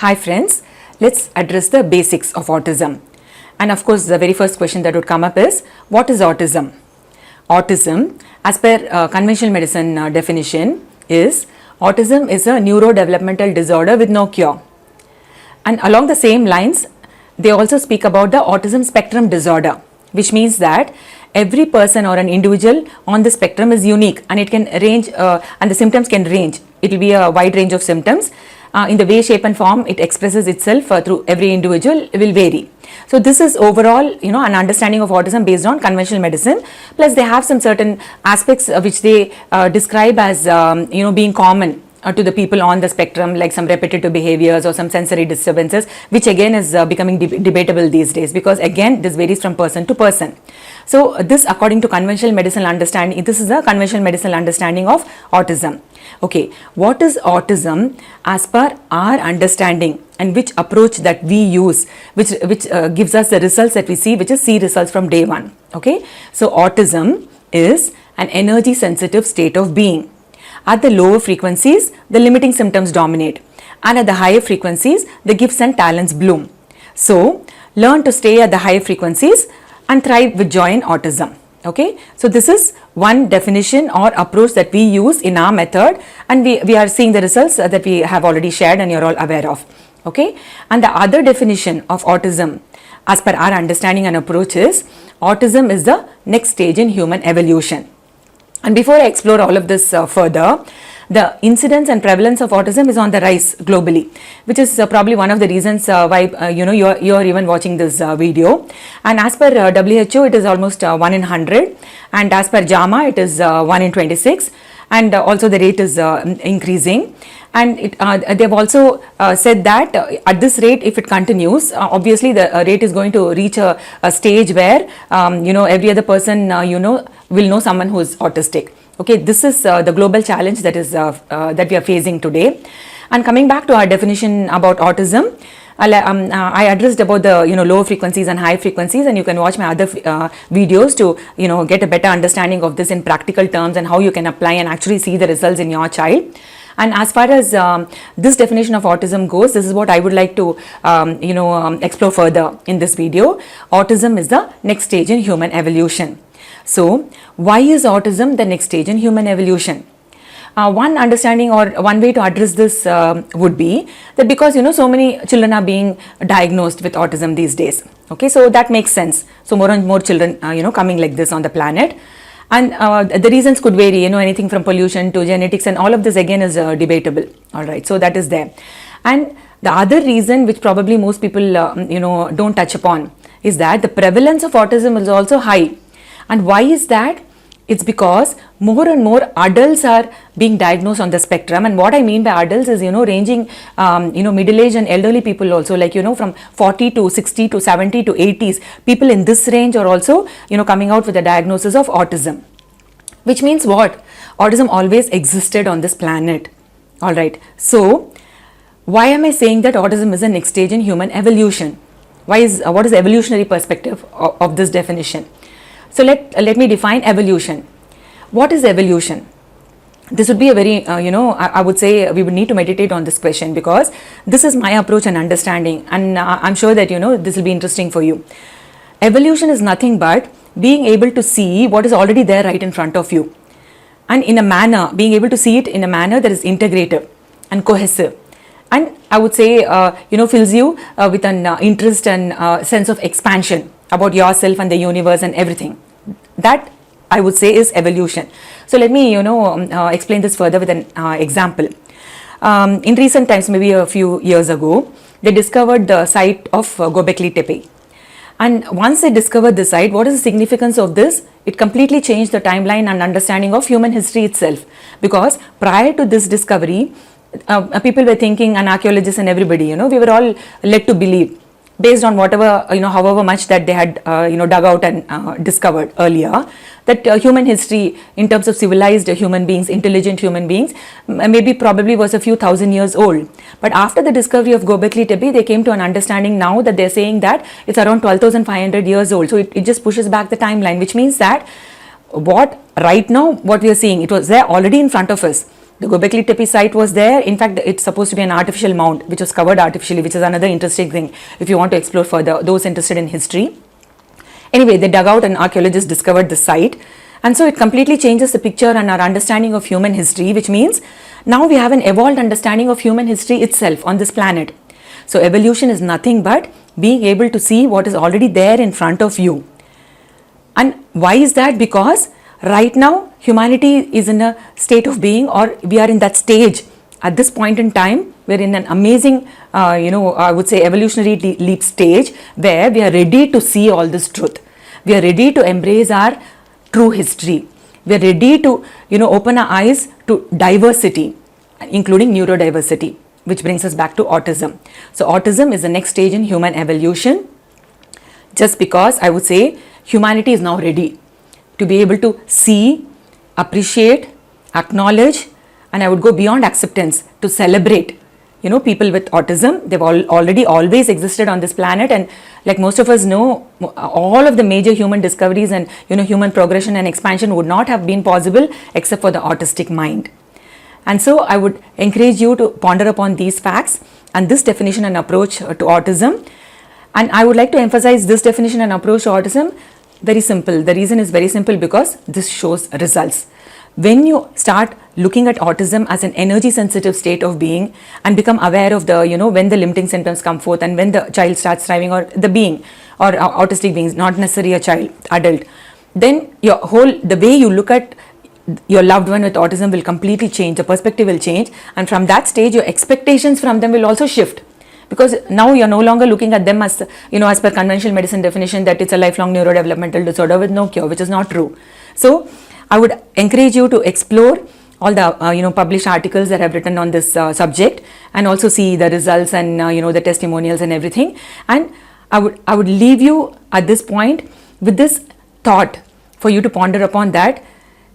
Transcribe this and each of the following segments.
Hi friends, let's address the basics of autism. And of course, the very first question that would come up is, what is autism? Autism, as per conventional medicine definition, is autism is a neurodevelopmental disorder with no cure. And along the same lines, they also speak about the autism spectrum disorder, which means that every person or an individual on the spectrum is unique and it can range and the symptoms can range. It will be a wide range of symptoms. In the way, shape and form it expresses itself through every individual will vary. So this is overall, an understanding of autism based on conventional medicine. Plus they have some certain aspects which they describe as, being common to the people on the spectrum, like some repetitive behaviors or some sensory disturbances, which again is becoming debatable these days, because again this varies from person to person. So this, according to conventional medicinal understanding, this is a conventional medicinal understanding of autism. Okay, what is autism as per our understanding, and which approach that we use, which gives us the results that we see, which is C results from day one. Okay, so autism is an energy sensitive state of being. At the lower frequencies, the limiting symptoms dominate, and at the higher frequencies, the gifts and talents bloom. So learn to stay at the higher frequencies and thrive with joy in autism. Okay, so this is one definition or approach that we use in our method, and we are seeing the results that we have already shared and you're all aware of. Okay, and the other definition of autism as per our understanding and approach is, autism is the next stage in human evolution. And before I explore all of this further, the incidence and prevalence of autism is on the rise globally, which is probably one of the reasons why you're even watching this video. And as per WHO, it is almost 1 in 100, and as per JAMA, it is 1 in 26, and also the rate is increasing. And they've also said that at this rate, if it continues, obviously the rate is going to reach a stage where every other person will know someone who is autistic. Okay, this is the global challenge that is that we are facing today. And coming back to our definition about autism, I addressed about the low frequencies and high frequencies, and you can watch my other videos to get a better understanding of this in practical terms and how you can apply and actually see the results in your child. And as far as this definition of autism goes, this is what I would like to explore further in this video. Autism is the next stage in human evolution. So why is autism the next stage in human evolution? One understanding or one way to address this would be that because so many children are being diagnosed with autism these days. Okay, so that makes sense. So more and more children coming like this on the planet. And the reasons could vary, anything from pollution to genetics, and all of this again is debatable. All right, so that is there. And the other reason, which probably most people don't touch upon, is that the prevalence of autism is also high. And why is that? It's because more and more adults are being diagnosed on the spectrum. And what I mean by adults is ranging middle-aged and elderly people also, like from 40 to 60 to 70 to 80s, people in this range are also coming out with a diagnosis of autism. Which means what? Autism always existed on this planet. All right, so why am I saying that autism is the next stage in human evolution? What is the evolutionary perspective of this definition? So let me define evolution. What is evolution? This would be a very, I would say we would need to meditate on this question, because this is my approach and understanding, and I'm sure that this will be interesting for you. Evolution is nothing but being able to see what is already there right in front of you, and in a manner, being able to see it in a manner that is integrative and cohesive. And I would say, fills you with an interest and sense of expansion about yourself and the universe and everything. That I would say is evolution. So let me, explain this further with an example. In recent times, maybe a few years ago, they discovered the site of Göbekli Tepe. And once they discovered the site, what is the significance of this? It completely changed the timeline and understanding of human history itself. Because prior to this discovery, people were thinking, and archaeologists and everybody, we were all led to believe, based on whatever, however much that they had, dug out and discovered earlier, that human history in terms of civilized human beings, intelligent human beings, maybe probably was a few thousand years old. But after the discovery of Göbekli Tepe, they came to an understanding now that they're saying that it's around 12,500 years old. So it just pushes back the timeline, which means that what right now, what we are seeing, it was there already in front of us. The Göbekli Tepe site was there. In fact, it's supposed to be an artificial mount which was covered artificially, which is another interesting thing if you want to explore further, those interested in history. Anyway, they dug out and archaeologists discovered the site. And so it completely changes the picture and our understanding of human history, which means now we have an evolved understanding of human history itself on this planet. So evolution is nothing but being able to see what is already there in front of you. And why is that? Because right now humanity is in a state of being, or we are in that stage at this point in time. We're in an amazing, I would say evolutionary leap stage where we are ready to see all this truth. We are ready to embrace our true history. We are ready to, open our eyes to diversity, including neurodiversity, which brings us back to autism. So autism is the next stage in human evolution, just because I would say humanity is now ready to be able to see, appreciate, acknowledge, and I would go beyond acceptance to celebrate, people with autism. They've already always existed on this planet, and like most of us know, all of the major human discoveries and human progression and expansion would not have been possible except for the autistic mind. And so I would encourage you to ponder upon these facts and this definition and approach to autism. And I would like to emphasize this definition and approach to autism very simple. The reason is very simple because this shows results. When you start looking at autism as an energy sensitive state of being and become aware of the, when the limiting symptoms come forth and when the child starts thriving, or the being or autistic beings, not necessarily a child, adult, then the way you look at your loved one with autism will completely change. The perspective will change. And from that stage, your expectations from them will also shift. Because now you're no longer looking at them as, as per conventional medicine definition, that it's a lifelong neurodevelopmental disorder with no cure, which is not true. So I would encourage you to explore all the published articles that I've written on this subject, and also see the results and the testimonials and everything. And I would leave you at this point with this thought for you to ponder upon, that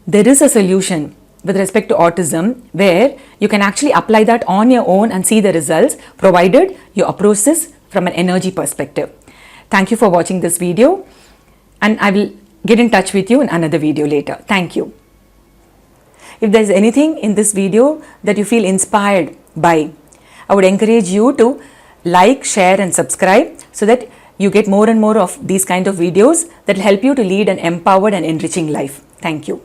there is a solution with respect to autism where you can actually apply that on your own and see the results, provided you approach this from an energy perspective. Thank you for watching this video, and I will get in touch with you in another video later. Thank you. If there is anything in this video that you feel inspired by, I would encourage you to like, share and subscribe so that you get more and more of these kind of videos that will help you to lead an empowered and enriching life. Thank you.